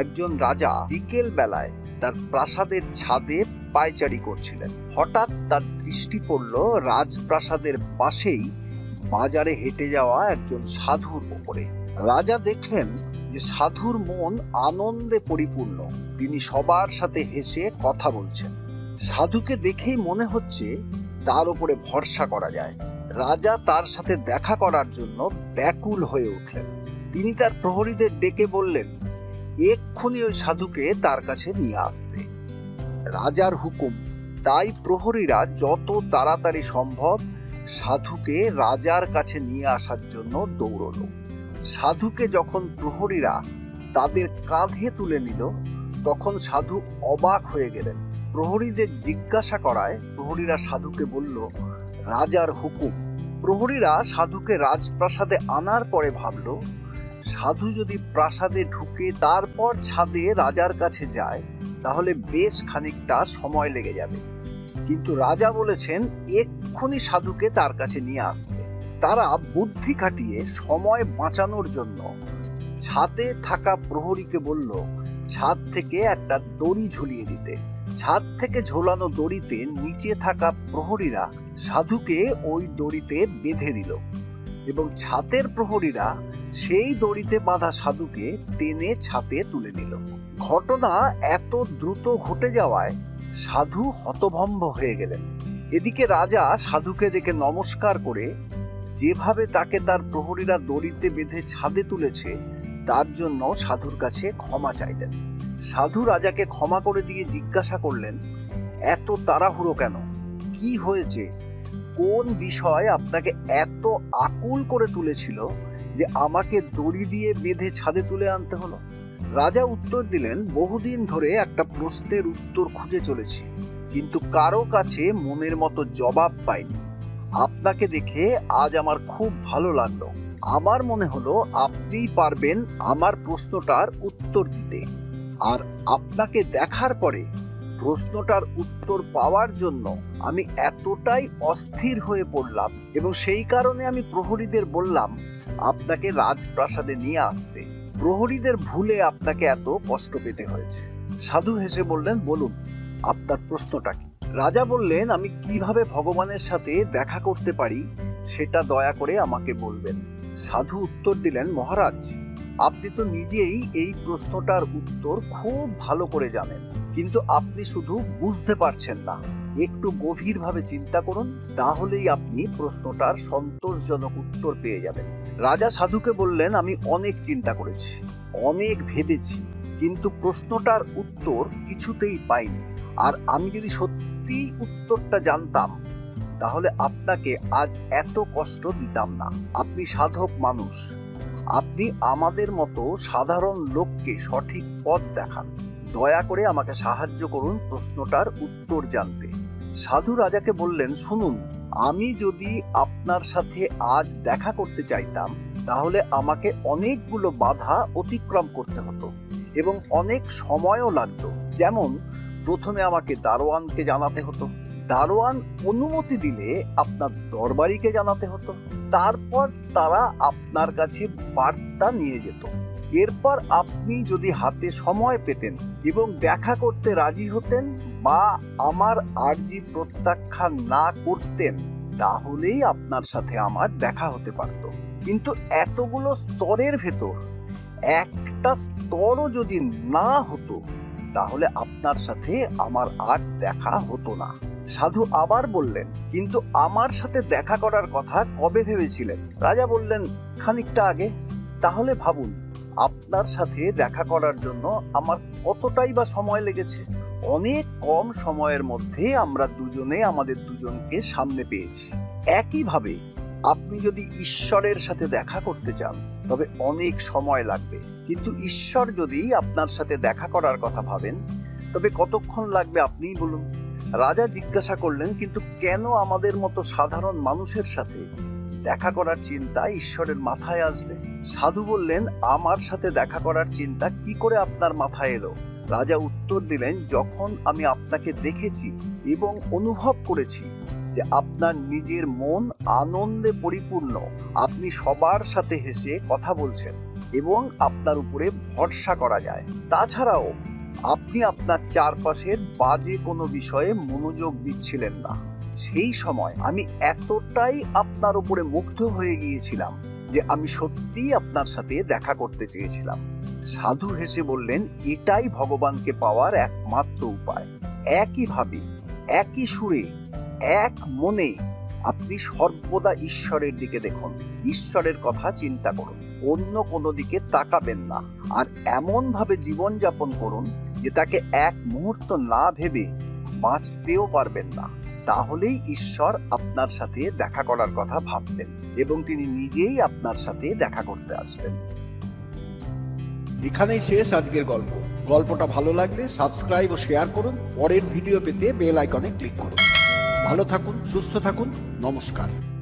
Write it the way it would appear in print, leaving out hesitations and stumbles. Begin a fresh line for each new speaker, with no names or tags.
একজন রাজা বিকেল বেলায় তার প্রাসাদের ছাদে পায়চারি করছিলেন। হঠাৎ তার দৃষ্টি পড়ল রাজপ্রাসাদের পাশেই বাজারে হেঁটে যাওয়া একজন সাধুর উপরে। রাজা দেখলেন যে সাধুর মন আনন্দে পরিপূর্ণ। তিনি সবার সাথে হেসে কথা বলছেন। সাধুকে দেখেই মনে হচ্ছে তার উপরে ভরসা করা যায়। রাজা তার সাথে দেখা করার জন্য ব্যাকুল হয়ে উঠলেন। তিনি তার প্রহরীদের ডেকে বললেন, এক্ষুনি ওই সাধুকে তার কাছে নিয়ে আসতে। রাজার হুকুম, তাই প্রহরীরা যত তাড়াতাড়ি সম্ভব সাধুকে রাজার কাছে নিয়ে আসার জন্য দৌড়ল। সাধুকে যখন প্রহরীরা তাদের কাঁধে তুলে নিল, তখন সাধু অবাক হয়ে গেলেন। প্রহরীদের জিজ্ঞাসা করায় প্রহরীরা সাধুকে বলল, রাজার হুকুম। প্রহরীরা সাধুকে রাজপ্রাসাদে আনার পরে ভাবল, সাধু যদি প্রাসাদে ঢুকে তারপর ছাদে রাজার কাছে যায় তাহলে বেশ খানিকটা সময় লেগে যাবে। কিন্তু রাজা বলেছেন এক্ষুনি সাধুকে তার কাছে নিয়ে আসতে। তারা বুদ্ধি খাটিয়ে সময় বাঁচানোর জন্য ছাদে থাকা প্রহরীকে বলল, ছাদ থেকে একটা দড়ি ঝুলিয়ে দিতে। ছাদ থেকে ঝোলানো দড়িতে নিচে থাকা প্রহরীরা সাধুকে ওই দড়িতে বেঁধে দিল এবং ছাদের প্রহরীরা সেই দড়িতে বাঁধা সাধুকে টেনে ছাদে তুলে নিল। ঘটনা এত দ্রুত ঘটে যাওয়ায় সাধু হতভম্ব হয়ে গেলেন। এদিকে রাজা সাধুকে দেখে নমস্কার করে যেভাবে তাকে তার প্রহরীরা দড়িতে বেঁধে ছাদে তুলেছে তার জন্য সাধুর কাছে ক্ষমা চাইলেন। সাধু রাজাকে ক্ষমা করে দিয়ে জিজ্ঞাসা করলেন, এত তাড়াহুড়ো কেন? কি হয়েছে? কোন বিষয় আপনাকে এত আকুল করে তুলেছিল যে আমাকে দড়ি দিয়ে বেঁধে ছাদে তুলে আনতে হলো? রাজা উত্তর দিলেন, বহুদিন ধরে একটা প্রশ্নের উত্তর খুঁজে চলেছি, কিন্তু কারো কাছে মনের মতো জবাব পাইনি। আপনাকে দেখে আজ আমার খুব ভালো লাগলো। আমার মনে হলো আপনিই পারবেন আমার প্রশ্নটার উত্তর দিতে। আর আপনাকে দেখার পরে প্রশ্নটার উত্তর পাওয়ার জন্য আমি এতটাই অস্থির হয়ে পড়লাম এবং সেই কারণে আমি প্রহরীদের বললাম আপনাকে রাজপ্রাসাদে নিয়ে আসতে। প্রহরীদের ভুলে আপনাকে এত কষ্ট পেতে হয়েছে। সাধু হেসে বললেন, বলুন আপনার প্রশ্নটা কি? রাজা বললেন, আমি কিভাবে ভগবানের সাথে দেখা করতে পারি সেটা দয়া করে আমাকে বলবেন। সাধু উত্তর দিলেন, মহারাজ, আপনি তো নিজেই এই প্রশ্নটার উত্তর খুব ভালো করে জানেন, কিন্তু আপনি শুধু বুঝতে পারছেন না। একটু গভীরভাবে চিন্তা করুন, তাহলেই আপনি প্রশ্নটার সন্তোষজনক উত্তর পেয়ে যাবেন। রাজা সাধুকে বললেন, আমি অনেক চিন্তা করেছি, অনেক ভেবেছি, কিন্তু প্রশ্নটার উত্তর কিছুতেই পাইনি। আর আমি যদি সত্যি উত্তরটা জানতাম তাহলে আপনাকে আজ এত কষ্ট দিতাম না। আপনি সাধক মানুষ, আপনি আমাদের মতো সাধারণ লোককে সঠিক পথ দেখান। দয়া করে আমাকে সাহায্য করুন প্রশ্নটার উত্তর জানতে। সাধু রাজাকে বললেন, শুনুন, আমি যদি আপনার সাথে আজ দেখা করতে চাইতাম তাহলে আমাকে অনেকগুলো বাধা অতিক্রম করতে হতো এবং অনেক সময়ও লাগতো। যেমন প্রথমে আমাকে দারোয়ানকে জানাতে হতো, দারোয়ান অনুমতি দিলে আপনার দরবারিকে জানাতে হতো, তারপর তারা আপনার কাছে বার্তা নিয়ে যেত। এরপর আপনি যদি হাতে সময় পেতেন এবং দেখা করতে রাজি হতেন বা আমার আর্জি প্রত্যাখ্যান না করতেন তাহলেই আপনার সাথে আমার দেখা হতে পারত। কিন্তু এতগুলো স্তরের ভেতর একটা স্তরও যদি না হতো তাহলে আপনার সাথে আমার আর দেখা হতো না। সাধু আবার বললেন, কিন্তু আমার সাথে দেখা করার কথা কবে ভেবেছিলেন? রাজা বললেন, খানিকটা আগে। তাহলে ভাবুন, আপনার সাথে দেখা করার জন্য আমার কতটাই বা সময় লেগেছে। অনেক কম সময়ের মধ্যে আমরা দুজনে আমাদের দুজনকে সামনে পেয়েছি। একইভাবে আপনি যদি ঈশ্বরের সাথে দেখা করতে চান তবে অনেক সময় লাগবে, কিন্তু ঈশ্বর যদি আপনার সাথে দেখা করার কথা ভাবেন তবে কতক্ষণ লাগবে আপনিই বলুন। রাজা জিজ্ঞাসা করলেন, কিন্তু কেন আমাদের মতো সাধারণ মানুষের সাথে দেখা করার চিন্তা ঈশ্বরের মাথায় আসবে? সাধু বললেন, আমার সাথে দেখা করার চিন্তা কি করে আপনার মাথায় এলো? রাজা উত্তর দিলেন, যখন আমি আপনাকে দেখেছি এবং অনুভব করেছি যে আপনার নিজের মন আনন্দে পরিপূর্ণ, আপনি সবার সাথে হেসে কথা বলছেন এবং আপনার উপরে ভরসা করা যায়। তাছাড়াও আপনি আপনার চারপাশের বাজে কোনো বিষয়ে মনোযোগ দিচ্ছিলেন না। সেই সময় আমি এতটাই আপনার উপরে মুগ্ধ হয়ে গিয়েছিলাম যে আমি সত্যিই আপনার সাথে দেখা করতে চেয়েছিলাম। সাধু হেসে বললেন, এটাই ভগবানকে পাওয়ার একমাত্র উপায়। একইভাবে, একই সুরে, এক মনে আপনি সর্বদা ঈশ্বরের দিকে দেখুন, ঈশ্বরের কথা চিন্তা করুন, অন্য কোনো দিকে তাকাবেন না। আর এমন ভাবে জীবনযাপন করুন যে তাকে এক মুহূর্ত না ভেবে বাঁচতেও পারবেন না। তাহলেই ঈশ্বর আপনার সাথে দেখা করার কথা ভাববেন এবং তিনি নিজেই আপনার সাথে দেখা করতে আসবেন।
এখানেই শেষ আজকের গল্প। গল্পটা ভালো লাগলে সাবস্ক্রাইব ও শেয়ার করুন। পরের ভিডিও পেতে বেল আইকনে ক্লিক করুন। ভালো থাকুন, সুস্থ থাকুন, নমস্কার।